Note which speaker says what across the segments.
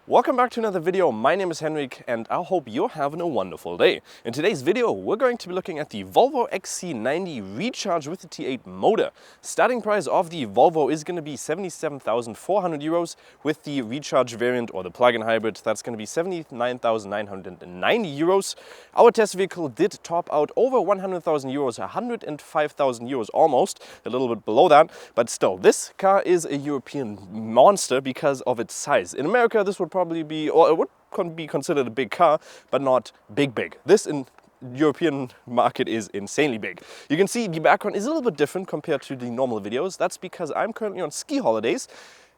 Speaker 1: Welcome back to another video. My name is Henrik and I hope you're having a wonderful day. In today's video, we're going to be looking at the Volvo XC90 Recharge with the T8 motor. Starting price of the Volvo is going to be 77,400 euros. With the Recharge variant or the plug-in hybrid, that's going to be 79,990 euros. Our test vehicle did top out over 100,000 euros, 105,000 euros almost, a little bit below that. But still, this car is a European monster because of its size. In America, this would probably be, or it would be considered a big car, but not big. This in European market is insanely big. You can see the background is a little bit different compared to the normal videos. That's because I'm currently on ski holidays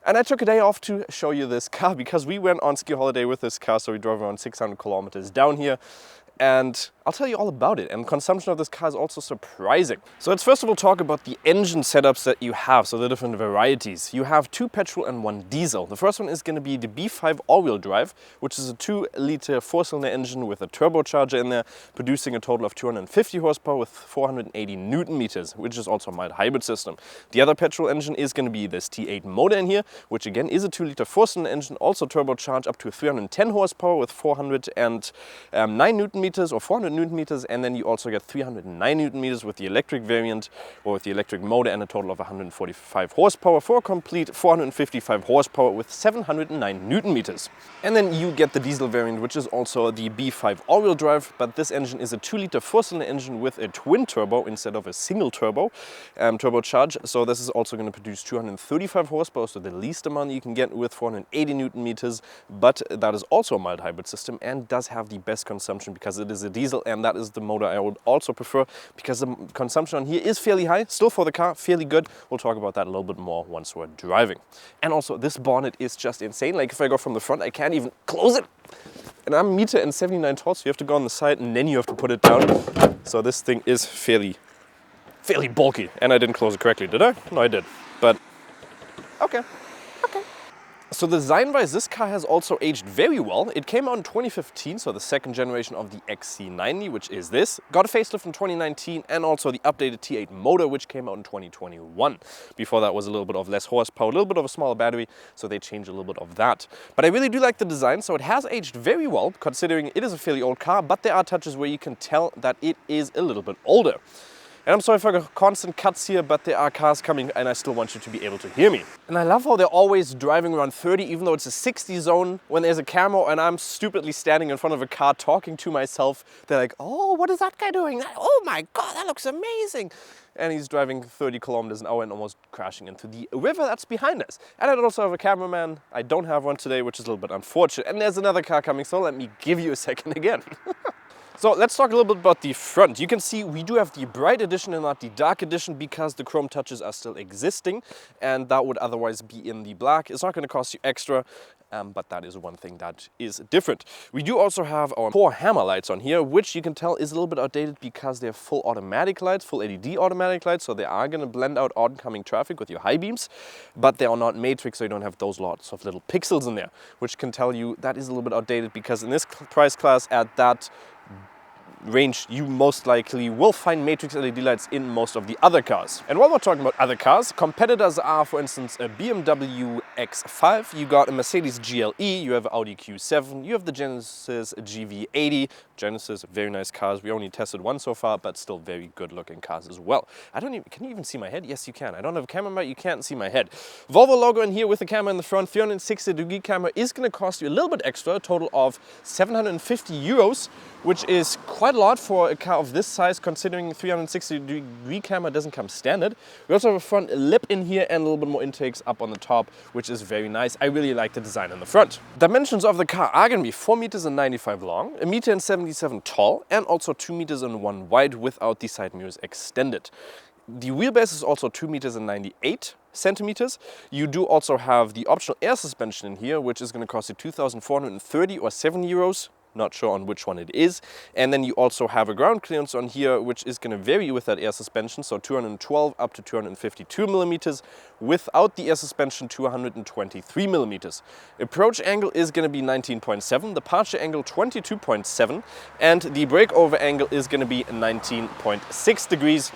Speaker 1: and I took a day off to show you this car because we went on ski holiday with this car. So we drove around 600 kilometers down here. And I'll tell you all about it. And consumption of this car is also surprising. So let's first of all talk about the engine setups that you have, so the different varieties. You have 2 petrol and 1 diesel. The first one is going to be the B5 all-wheel drive, which is a 2-liter 4-cylinder engine with a turbocharger in there, producing a total of 250 horsepower with 480 Newton meters, which is also a mild hybrid system. The other petrol engine is going to be this T8 motor in here, which again is a 2-liter 4-cylinder engine, also turbocharged up to 310 horsepower with 409 Newton meters or 400 Newton meters, and then you also get 309 Newton meters with the electric variant or with the electric motor and a total of 145 horsepower for a complete 455 horsepower with 709 Newton meters. And then you get the diesel variant, which is also the B5 all-wheel drive, but this engine is a 2-liter 4-cylinder engine with a twin turbo instead of a single turbo turbocharge. So this is also going to produce 235 horsepower, so the least amount you can get with 480 Newton meters, but that is also a mild hybrid system and does have the best consumption because it is a diesel, and that is the motor I would also prefer because the consumption on here is fairly high, still for the car, fairly good. We'll talk about that a little bit more once we're driving. And also this bonnet is just insane. Like if I go from the front, I can't even close it. And I'm 1.79 meters tall, so you have to go on the side and then you have to put it down. So this thing is fairly bulky. And I didn't close it correctly, did I? No, I did. But okay. So design-wise, this car has also aged very well. It came out in 2015, so the second generation of the XC90, which is this. Got a facelift in 2019 and also the updated T8 motor, which came out in 2021. Before that was a little bit of less horsepower, a little bit of a smaller battery, so they changed a little bit of that. But I really do like the design, so it has aged very well, considering it is a fairly old car, but there are touches where you can tell that it is a little bit older. And I'm sorry for constant cuts here, but there are cars coming and I still want you to be able to hear me. And I love how they're always driving around 30, even though it's a 60 zone. When there's a camera and I'm stupidly standing in front of a car talking to myself, they're like, oh, what is that guy doing? Oh my God, that looks amazing. And he's driving 30 kilometers an hour and almost crashing into the river that's behind us. And I also have a cameraman. I don't have one today, which is a little bit unfortunate. And there's another car coming, so let me give you a second again. So let's talk a little bit about the front. You can see we do have the bright edition and not the dark edition because the chrome touches are still existing and that would otherwise be in the black. It's not going to cost you extra, but that is one thing that is different. We do also have our 4 hammer lights on here, which you can tell is a little bit outdated because they're full automatic lights, full LED automatic lights, so they are going to blend out oncoming traffic with your high beams, but they are not matrix, so you don't have those lots of little pixels in there, which can tell you that is a little bit outdated because in this price class at that range, you most likely will find matrix LED lights in most of the other cars. And while we're talking about other cars, competitors are, for instance, a BMW X5, you got a Mercedes GLE, you have an Audi Q7, you have the Genesis GV80. Genesis, very nice cars. We only tested one so far, but still very good looking cars as well. Can you even see my head? Yes, you can. I don't have a camera, but you can't see my head. Volvo logo in here with the camera in the front, 360-degree camera is going to cost you a little bit extra, a total of 750 euros, which is quite a lot for a car of this size, considering 360-degree camera doesn't come standard. We also have a front lip in here and a little bit more intakes up on the top, which is very nice. I really like the design in the front. Dimensions of the car are going to be 4.95 meters long, 1.77 meters tall, and also 2 meters and 1 wide without the side mirrors extended. The wheelbase is also 2.98 meters. You do also have the optional air suspension in here, which is going to cost you 2,430 or 7 euros. Not sure on which one it is. And then you also have a ground clearance on here, which is going to vary with that air suspension. So 212 up to 252 millimeters. Without the air suspension, 223 millimeters. Approach angle is going to be 19.7, departure angle 22.7, and the breakover angle is going to be 19.6 degrees,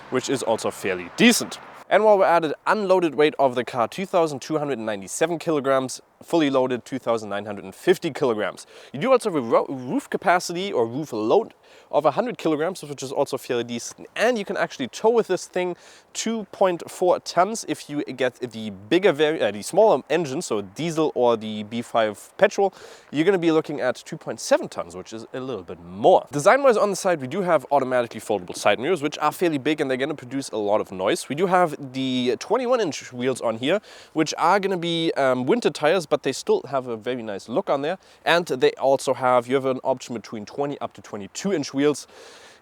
Speaker 1: which is also fairly decent. And while we're at it, unloaded weight of the car, 2,297 kilograms, fully loaded 2,950 kilograms. You do also have a roof capacity or roof load of 100 kilograms, which is also fairly decent. And you can actually tow with this thing 2.4 tons if you get the bigger, the smaller engine, so diesel or the B5 petrol. You're going to be looking at 2.7 tons, which is a little bit more. Design-wise on the side, we do have automatically foldable side mirrors, which are fairly big and they're going to produce a lot of noise. We do have the 21-inch wheels on here, which are going to be winter tires, but they still have a very nice look on there. And they also have, you have an option between 20 up to 22-inch wheels.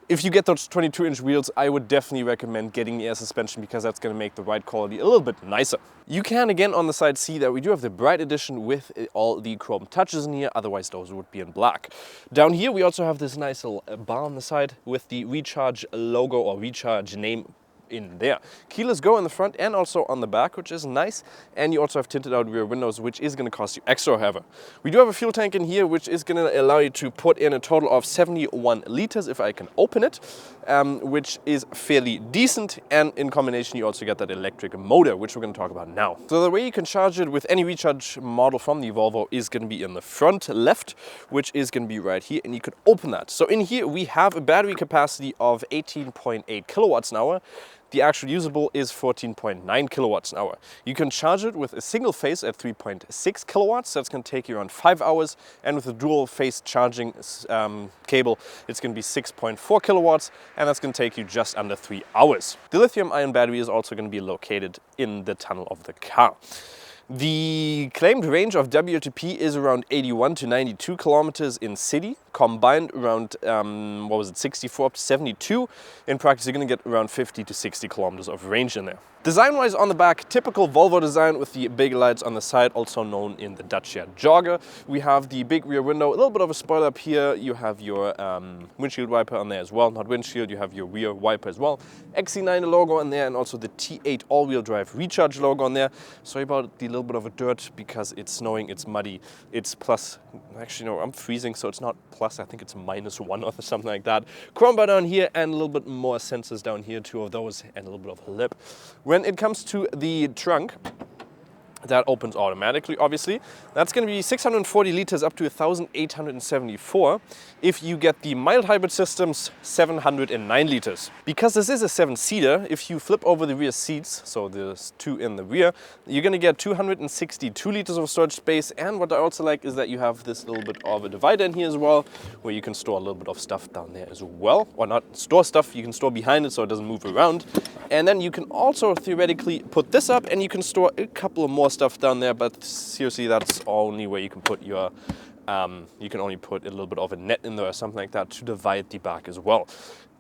Speaker 1: If you get those 22-inch wheels, I would definitely recommend getting the air suspension because that's going to make the ride quality a little bit nicer. You can again on the side see that we do have the bright edition with all the chrome touches in here, otherwise those would be in black. Down here we also have this nice little bar on the side with the Recharge logo or Recharge name in there. Keyless go in the front and also on the back, which is nice. And you also have tinted out rear windows, which is going to cost you extra, however. We do have a fuel tank in here, which is going to allow you to put in a total of 71 liters if I can open it, which is fairly decent. And in combination, you also get that electric motor, which we're going to talk about now. So the way you can charge it with any Recharge model from the Volvo is going to be in the front left, which is going to be right here, and you can open that. So in here, we have a battery capacity of 18.8 kilowatts an hour. The actual usable is 14.9 kilowatts an hour. You can charge it with a single phase at 3.6 kilowatts. That's going to take you around 5 hours. And with a dual phase charging cable, it's going to be 6.4 kilowatts. And that's going to take you just under 3 hours. The lithium ion battery is also going to be located in the tunnel of the car. The claimed range of WLTP is around 81 to 92 kilometers in city, combined around, 64 up to 72. In practice, you're going to get around 50 to 60 kilometers of range in there. Design-wise on the back, typical Volvo design with the big lights on the side, also known in the Dacia Jogger. We have the big rear window, a little bit of a spoiler up here. You have your windshield wiper on there as well, not windshield, you have your rear wiper as well. XC90 logo on there and also the T8 all-wheel drive Recharge logo on there. Sorry about the little bit of a dirt because it's snowing, it's muddy, it's plus, actually no, I'm freezing, so it's not plus, I think it's -1 or something like that. Chrome bar down here and a little bit more sensors down here, 2 of those, and a little bit of a lip. When it comes to the trunk, that opens automatically, obviously. That's going to be 640 liters up to 1,874. If you get the mild hybrid systems, 709 liters. Because this is a 7-seater, if you flip over the rear seats, so there's 2 in the rear, you're going to get 262 liters of storage space. And what I also like is that you have this little bit of a divider in here as well, where you can store a little bit of stuff down there as well. Or not store stuff, you can store behind it so it doesn't move around. And then you can also theoretically put this up and you can store a couple of more stuff down there, but seriously, that's only where you can put your you can only put a little bit of a net in there or something like that to divide the back as well.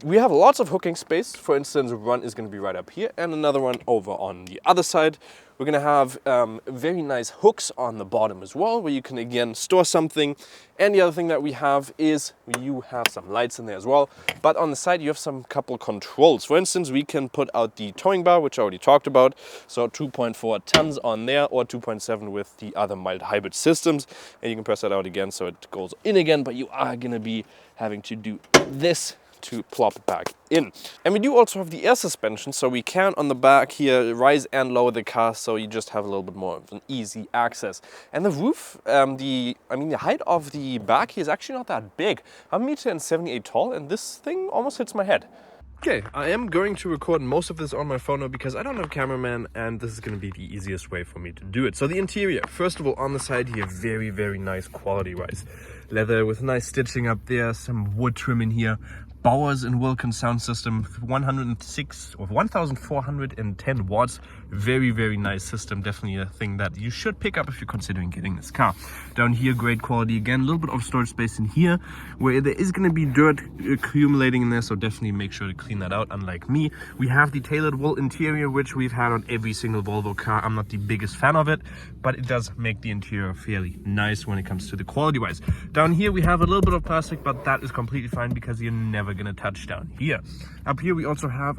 Speaker 1: We have lots of hooking space. For instance, one is going to be right up here and another one over on the other side. We're going to have very nice hooks on the bottom as well, where you can again store something. And the other thing that we have is you have some lights in there as well. But on the side, you have some couple controls. For instance, we can put out the towing bar, which I already talked about. So 2.4 tons on there or 2.7 with the other mild hybrid systems. And you can press that out again so it goes in again, but you are going to be having to do this to plop back in. And we do also have the air suspension, so we can on the back here rise and lower the car, so you just have a little bit more of an easy access. And the roof, the height of the back here is actually not that big. I'm 1.78 meters tall, and this thing almost hits my head. Okay, I am going to record most of this on my phone now because I don't have a cameraman and this is going to be the easiest way for me to do it. So the interior, first of all, on the side here, very, very nice quality-wise. Leather with nice stitching up there, some wood trim in here. Bowers and Wilkins sound system, 106 or 1,410 watts. Very, very nice system. Definitely a thing that you should pick up if you're considering getting this car. Down here, great quality again. A little bit of storage space in here where there is going to be dirt accumulating in there, so definitely make sure to clean that out. Unlike me, we have the tailored wool interior, which we've had on every single Volvo car. I'm not the biggest fan of it, but it does make the interior fairly nice when it comes to the quality wise. Down here, we have a little bit of plastic, but that is completely fine because you're never going to touch down here. Up here we also have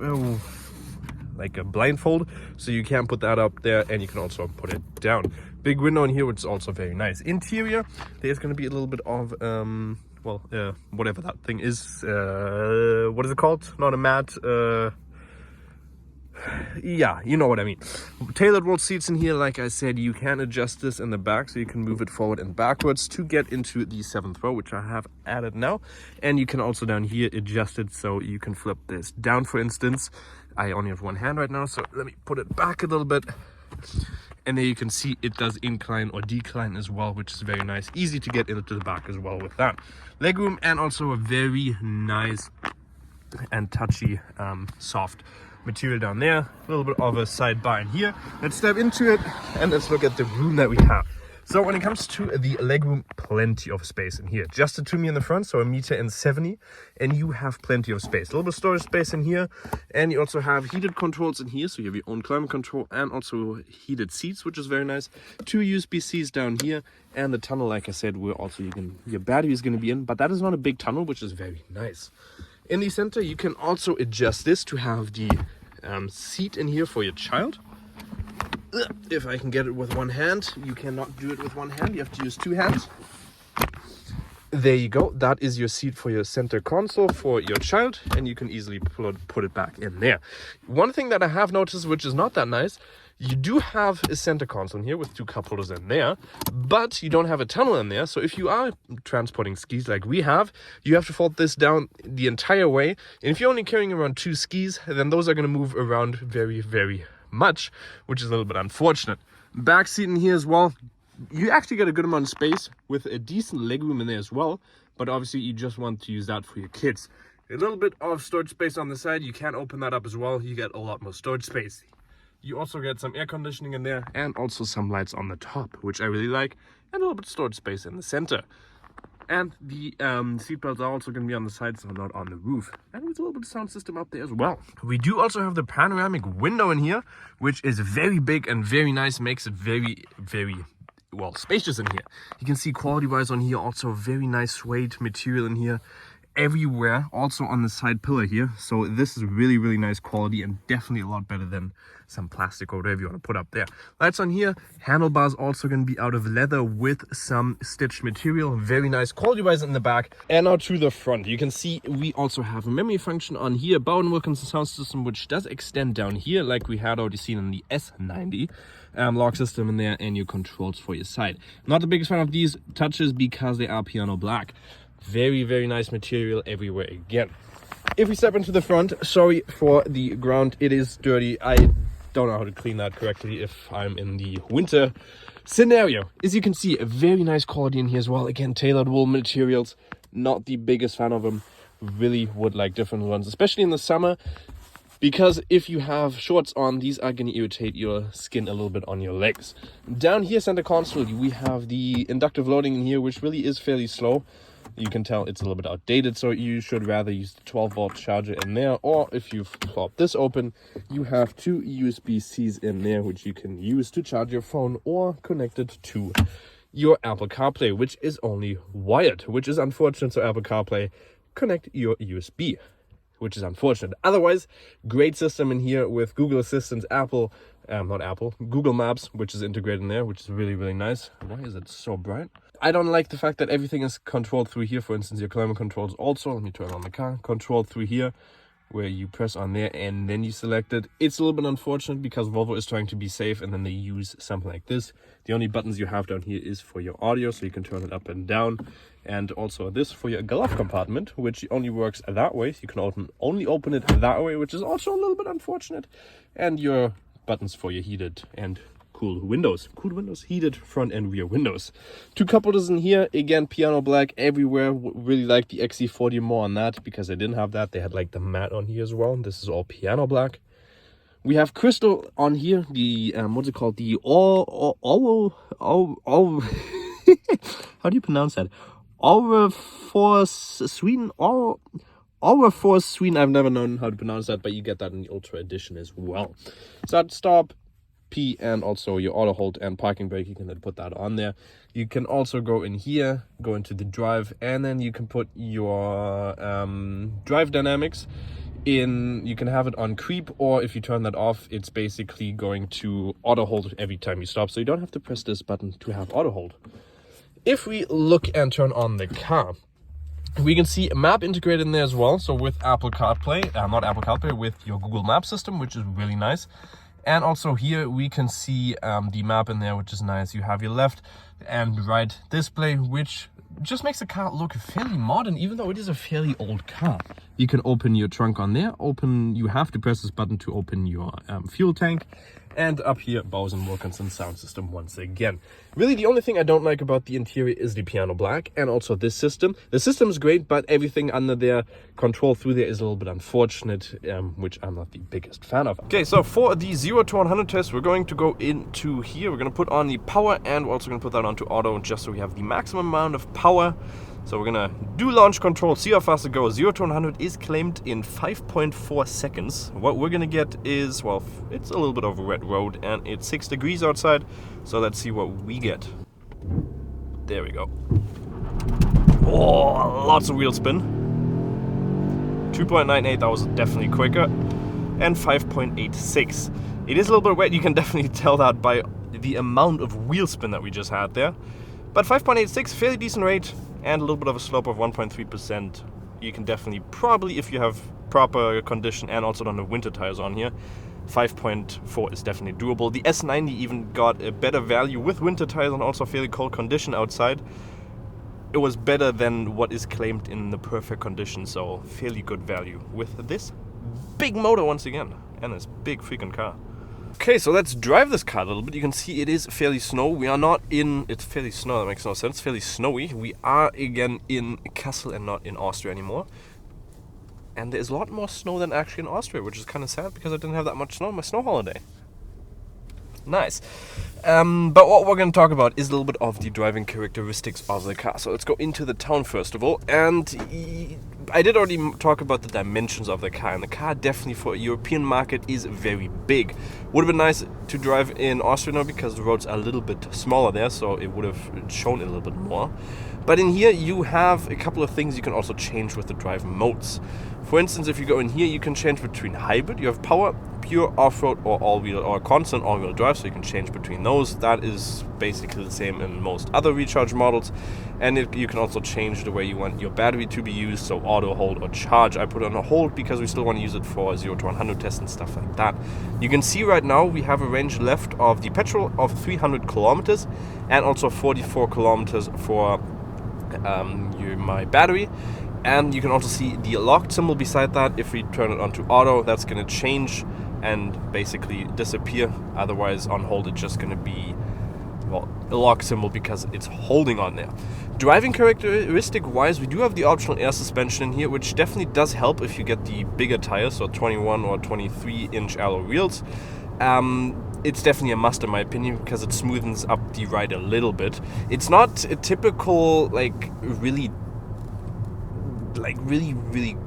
Speaker 1: like a blindfold, so you can put that up there and you can also put it down. Big window in here, which is also very nice. Interior, there's going to be a little bit of whatever that thing is, what is it called? Not a mat, yeah, you know what I mean. Tailored wall seats in here, like I said, you can adjust this in the back, so you can move it forward and backwards to get into the 7th row, which I have added now. And you can also down here adjust it so you can flip this down, for instance. I only have one hand right now, so let me put it back a little bit. And there you can see it does incline or decline as well, which is very nice. Easy to get into the back as well with that. Legroom, and also a very nice and touchy soft material down there. A little bit of a side bar in here. Let's step into it and let's look at the room that we have. So when it comes to the legroom, plenty of space in here. Adjusted to me in the front, so 1.70 meters, and you have plenty of space. A little bit of storage space in here, and you also have heated controls in here, so you have your own climate control and also heated seats, which is very nice. 2 USB-Cs down here, and the tunnel, like I said, where also your battery is going to be in, but that is not a big tunnel, which is very nice. In the center, you can also adjust this to have the seat in here for your child. If I can get it with one hand. You cannot do it with one hand, you have to use 2 hands. There you go, that is your seat for your center console for your child, and you can easily put it back in there. One thing that I have noticed, which is not that nice, you do have a center console in here with 2 cup holders in there, but you don't have a tunnel in there. So if you are transporting skis like we have, you have to fold this down the entire way. And if you're only carrying around 2 skis, then those are going to move around very, very much, which is a little bit unfortunate. Back seat in here as well. You actually get a good amount of space with a decent legroom in there as well, but obviously you just want to use that for your kids. A little bit of storage space on the side. You can open that up as well. You get a lot more storage space. You also get some air conditioning in there and also some lights on the top, which I really like, and a little bit of storage space in the center. And the seat belts are also going to be on the side, so not on the roof. And there's a little bit of sound system up there as well. We do also have the panoramic window in here, which is very big and very nice. Makes it very, very, well, spacious in here. You can see quality-wise on here, also very nice suede material in here. Everywhere, also on the side pillar here. So this is really, really nice quality and definitely a lot better than some plastic or whatever you want to put up there. Lights on here. Handlebars also going to be out of leather with some stitched material. Very nice quality wise in the back. And now to the front, you can see we also have a memory function on here. Bowden Wilkinson sound system, which does extend down here like we had already seen in the S90. Lock system in there, and your controls for your side. Not the biggest fan of these touches because they are piano black. Very, very nice material everywhere again. If we step into the front, sorry for the ground, it is dirty. I don't know how to clean that correctly if I'm in the winter scenario. As you can see, a very nice quality in here as well. Again, tailored wool materials. Not the biggest fan of them. Really would like different ones, especially in the summer. Because if you have shorts on, these are going to irritate your skin a little bit on your legs. Down here, center console, we have the inductive loading in here, which really is fairly slow. You can tell it's a little bit outdated, so you should rather use the 12-volt charger in there. Or if you pop this open, you have 2 USB-Cs in there, which you can use to charge your phone or connect it to your Apple CarPlay, which is only wired, which is unfortunate. So Apple CarPlay, connect your USB, which is unfortunate. Otherwise, great system in here with Google Assistant, Google Maps, which is integrated in there, which is really, really nice. Why is it so bright? I don't like the fact that everything is controlled through here. For instance, your climate controls also, let me turn on the car, controlled through here, where you press on there and then you select it. It's a little bit unfortunate because Volvo is trying to be safe and then they use something like this. The only buttons you have down here is for your audio, so you can turn it up and down. And also this for your glove compartment, which only works that way. So you can only open it that way, which is also a little bit unfortunate. And your buttons for your heated and cooled windows, heated front and rear windows. 2 cup holders in here, again piano black everywhere. Really like the XC40 more on that because they didn't have that. They had like the matte on here as well. This is all piano black. We have crystal on here, the what's it called, the all how do you pronounce that? Auraforce Sweden. I've never known how to pronounce that, but you get that in the Ultra Edition as well. Start, stop, P, and also your auto hold and parking brake. You can then put that on there. You can also go in here, go into the drive, and then you can put your drive dynamics in. You can have it on creep, or if you turn that off, it's basically going to auto hold every time you stop, so you don't have to press this button to have auto hold. If we look and turn on the car, We can see a map integrated in there as well. So with Apple CarPlay, not Apple CarPlay, with your Google Maps system, which is really nice. And also here we can see the map in there, which is nice. You have your left and right display, which just makes the car look fairly modern, even though it is a fairly old car. You can open your trunk on there. You have to press this button to open your fuel tank. And up here, Bose & Wilkinson sound system once again. Really, the only thing I don't like about the interior is the piano black and also this system. The system is great, but everything under there, control through there, is a little bit unfortunate, which I'm not the biggest fan of. Okay, so for the 0 to 100 test, we're going to go into here. We're going to put on the power, and we're also going to put that onto auto, just so we have the maximum amount of power. So we're gonna do launch control, see how fast it goes. 0 to 100 is claimed in 5.4 seconds. What we're gonna get is, well, it's a little bit of a wet road and it's 6 degrees outside. So let's see what we get. There we go. Oh, lots of wheel spin. 2.98, that was definitely quicker. And 5.86. It is a little bit wet, you can definitely tell that by the amount of wheel spin that we just had there. But 5.86, fairly decent rate, and a little bit of a slope of 1.3%. You can definitely, probably if you have proper condition and also on the winter tires on here, 5.4 is definitely doable. The S90 even got a better value with winter tires and also fairly cold condition outside. It was better than what is claimed in the perfect condition, so fairly good value with this big motor once again, and this big freaking car. Okay, so let's drive this car a little bit. You can see it is fairly snowy. We are not in... It's fairly snow, that makes no sense. Fairly snowy. We are again in Kassel and not in Austria anymore. And there's a lot more snow than actually in Austria, which is kind of sad because I didn't have that much snow on my snow holiday. Nice. But what we're going to talk about is a little bit of the driving characteristics of the car. So let's go into the town first of all. And I did already talk about the dimensions of the car. And the car definitely for a European market is very big. Would have been nice to drive in Austria now because the roads are a little bit smaller there. So it would have shown a little bit more. But in here you have a couple of things you can also change with the drive modes. For instance, if you go in here, you can change between hybrid. You have power, pure off-road, or all-wheel, or constant all-wheel drive, so you can change between those. That is basically the same in most other Recharge models. And you can also change the way you want your battery to be used, so auto, hold, or charge. I put it on a hold because we still want to use it for 0 to 100 tests and stuff like that. You can see right now we have a range left of the petrol of 300 kilometers and also 44 kilometers for my battery. And you can also see the locked symbol beside that. If we turn it onto auto, that's going to change and basically disappear. Otherwise, on hold, it's just going to be, well, a lock symbol because it's holding on there. Driving characteristic wise, we do have the optional air suspension in here, which definitely does help if you get the bigger tires, so 21 or 23 inch alloy wheels. It's definitely a must in my opinion because it smoothens up the ride a little bit. It's not a typical really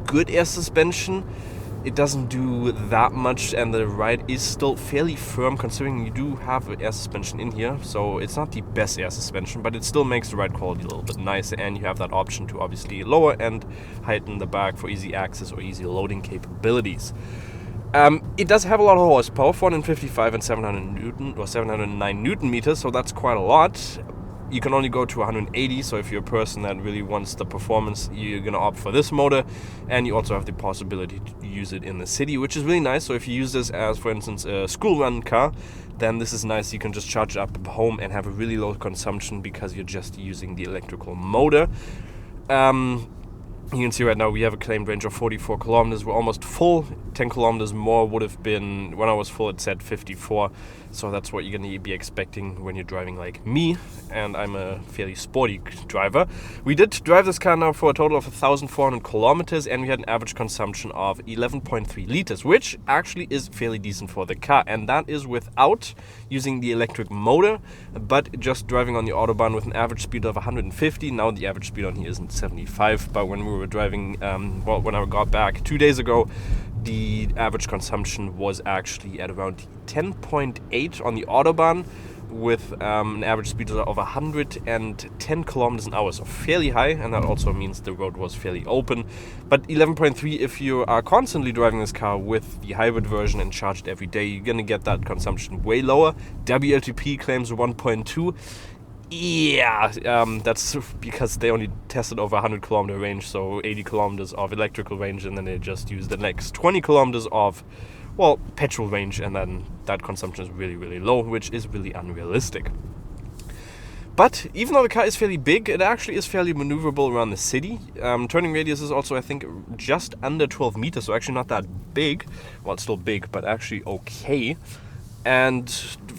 Speaker 1: good air suspension. It doesn't do that much and the ride is still fairly firm considering you do have air suspension in here. So it's not the best air suspension, but it still makes the ride quality a little bit nicer, and you have that option to obviously lower and heighten the back for easy access or easy loading capabilities. It does have a lot of horsepower, 455 and 709 Newton meters, so that's quite a lot. You can only go to 180, so if you're a person that really wants the performance, you're going to opt for this motor. And you also have the possibility to use it in the city, which is really nice. So if you use this as, for instance, a school run car, then this is nice. You can just charge it up at home and have a really low consumption because you're just using the electrical motor. You can see right now we have a claimed range of 44 kilometers. We're almost full. 10 kilometers more would have been, when I was full, it said 54. So that's what you're going to be expecting when you're driving like me. And I'm a fairly sporty driver. We did drive this car now for a total of 1,400 kilometers. And we had an average consumption of 11.3 liters, which actually is fairly decent for the car. And that is without using the electric motor, but just driving on the Autobahn with an average speed of 150. Now the average speed on here isn't 75, but when we were driving, when I got back 2 days ago, the average consumption was actually at around 10.8 on the Autobahn with an average speed of 110 kilometers an hour, so fairly high, and that also means the road was fairly open. But 11.3 if you are constantly driving this car with the hybrid version and charge it every day, you're going to get that consumption way lower. WLTP claims 1.2. Yeah, that's because they only tested over 100-kilometer range, so 80 kilometers of electrical range, and then they just use the next 20 kilometers of, well, petrol range, and then that consumption is really, really low, which is really unrealistic. But even though the car is fairly big, it actually is fairly maneuverable around the city. Turning radius is also, I think, just under 12 meters, so actually not that big. Well, it's still big, but actually okay. And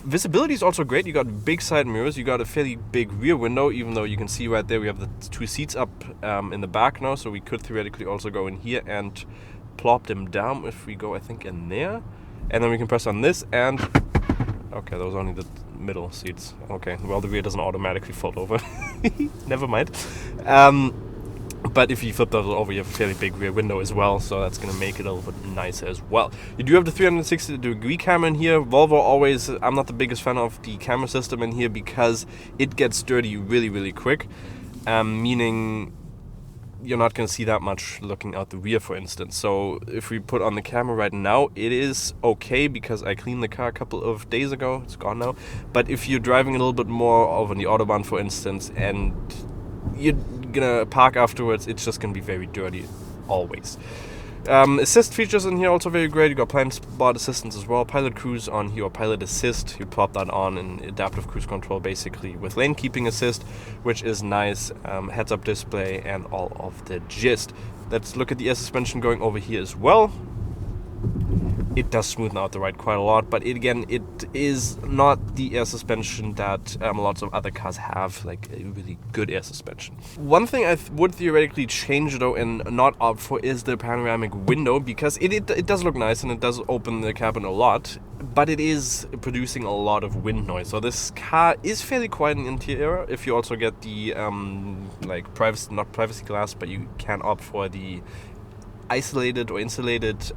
Speaker 1: visibility is also great. You got big side mirrors, you got a fairly big rear window, even though you can see right there we have the 2 seats up in the back now, so we could theoretically also go in here and plop them down if we go, I think, in there. And then we can press on this and... Okay, those are only the middle seats. Okay, well, the rear doesn't automatically fold over. Never mind. But if you flip those over, you have a fairly big rear window as well, so that's going to make it a little bit nicer as well. You do have the 360-degree camera in here. Volvo always, I'm not the biggest fan of the camera system in here because it gets dirty really, really quick, meaning you're not going to see that much looking out the rear, for instance. So if we put on the camera right now, it is okay because I cleaned the car a couple of days ago. It's gone now. But if you're driving a little bit more over on the Autobahn, for instance, and you're gonna park afterwards, it's just gonna be very dirty always. Assist features in here also very great. You got blind spot assistance as well, pilot cruise on here, or pilot assist. You pop that on in adaptive cruise control basically with lane keeping assist, which is nice. Heads up display and all of the gist. Let's look at the air suspension going over here as well. It does smoothen out the ride quite a lot, but it is not the air suspension that lots of other cars have, like a really good air suspension. One thing I would theoretically change though and not opt for is the panoramic window, because it does look nice and it does open the cabin a lot, but it is producing a lot of wind noise. So this car is fairly quiet in the interior. If you also get the like privacy, not privacy glass, but you can opt for the isolated or insulated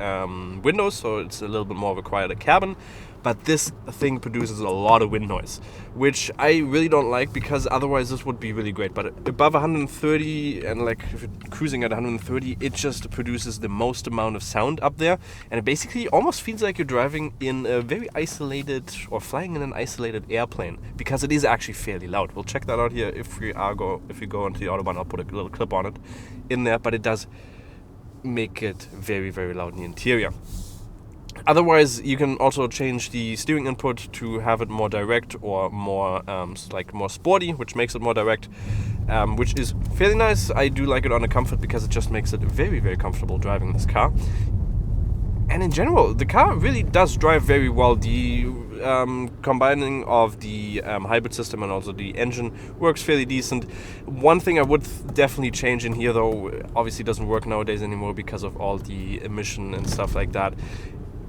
Speaker 1: windows, so it's a little bit more of a quieter cabin. But this thing produces a lot of wind noise, which I really don't like, because otherwise this would be really great. But above 130, and like if you're cruising at 130, it just produces the most amount of sound up there, and it basically almost feels like you're driving in a very isolated, or flying in an isolated airplane, because it is actually fairly loud. We'll check that out here if we go onto the Autobahn. I'll put a little clip on it in there, but it does make it very, very loud in the interior. Otherwise, you can also change the steering input to have it more direct or more more sporty, which makes it more direct, which is fairly nice. I do like it on the comfort because it just makes it very, very comfortable driving this car. And in general, the car really does drive very well. The combining of the hybrid system and also the engine works fairly decent. One thing I would definitely change in here, though, obviously doesn't work nowadays anymore because of all the emission and stuff like that.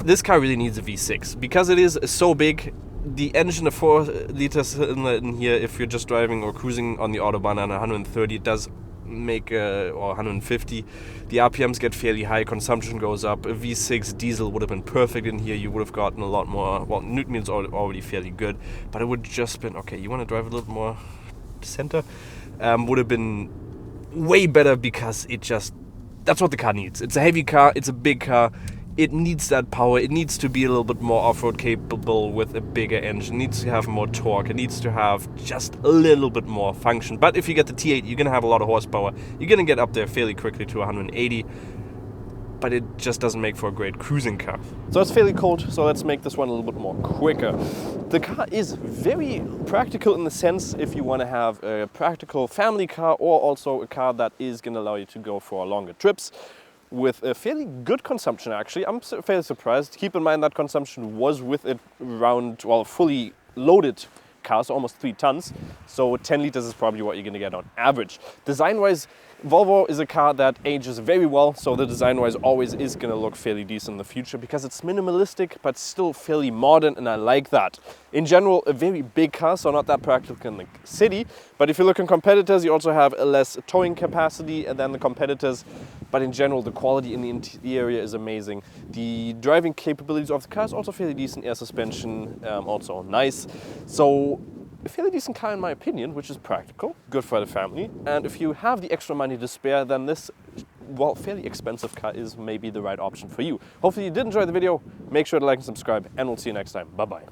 Speaker 1: This car really needs a V6 because it is so big. The engine, the 4 liters in here, if you're just driving or cruising on the Autobahn at 130, it does make or 150, the RPMs get fairly high, consumption goes up. A V6 diesel would have been perfect in here. You would have gotten a lot more, well, Newton is already fairly good, but it would just been, okay, you want to drive a little more center, would have been way better, because that's what the car needs. It's a heavy car, it's a big car. It needs that power. It needs to be a little bit more off-road capable with a bigger engine. It needs to have more torque. It needs to have just a little bit more function. But if you get the T8, you're going to have a lot of horsepower. You're going to get up there fairly quickly to 180. But it just doesn't make for a great cruising car. So it's fairly cold, so let's make this one a little bit more quicker. The car is very practical in the sense if you want to have a practical family car, or also a car that is going to allow you to go for longer trips, with a fairly good consumption actually. I'm fairly surprised. Keep in mind that consumption was with it around, well, fully loaded cars, almost 3 tons. So 10 liters is probably what you're going to get on average. Design-wise, Volvo is a car that ages very well, so the design-wise always is going to look fairly decent in the future because it's minimalistic but still fairly modern, and I like that. In general, a very big car, so not that practical in the city, but if you look at competitors, you also have a less towing capacity than the competitors, but in general, the quality in the interior is amazing. The driving capabilities of the car is also fairly decent, air suspension also nice. So a fairly decent car in my opinion, which is practical, good for the family, and if you have the extra money to spare, then this, well, fairly expensive car is maybe the right option for you. Hopefully you did enjoy the video. Make sure to like and subscribe, and we'll see you next time. Bye bye.